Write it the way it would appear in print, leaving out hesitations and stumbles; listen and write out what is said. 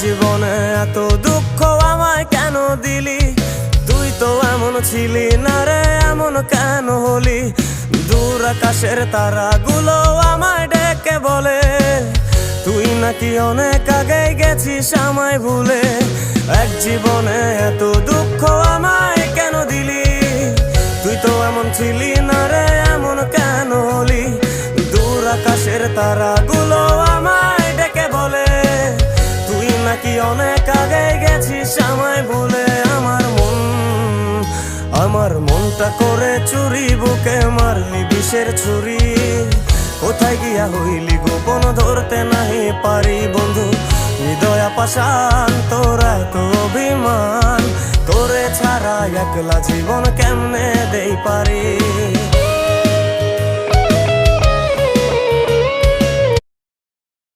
জীবনে এত দুঃখ আমায় কেন দিলি? তুই তো এমন ছিলি না রে, এমন কেন হলি? দূর আকাশের তারাগুলো আমায় ডেকে বলে তুই নাকি অনেক আগে গেছিস আমায় ভুলে। এক জীবনে এত দুঃখ আমায় কেন দিলি? তুই তো এমন ছিলি না রে, এমন কেন হলি? দূর আকাশের তারাগুলো আমায় ডেকে বলে তুই নাকি অনেক আগে গেছিস আমায় ভুলে। আমার মনটা করে চুরি, বুকে মারলি বিষের ছুরি। কোথায় গিয়া হইলি গোপন ধরতে নাহি পারি বন্ধু। হৃদয় পাষাণ তোরা তো অভিমান, তোরে ছাড়া একলা জীবন কেমনে দেই পারি।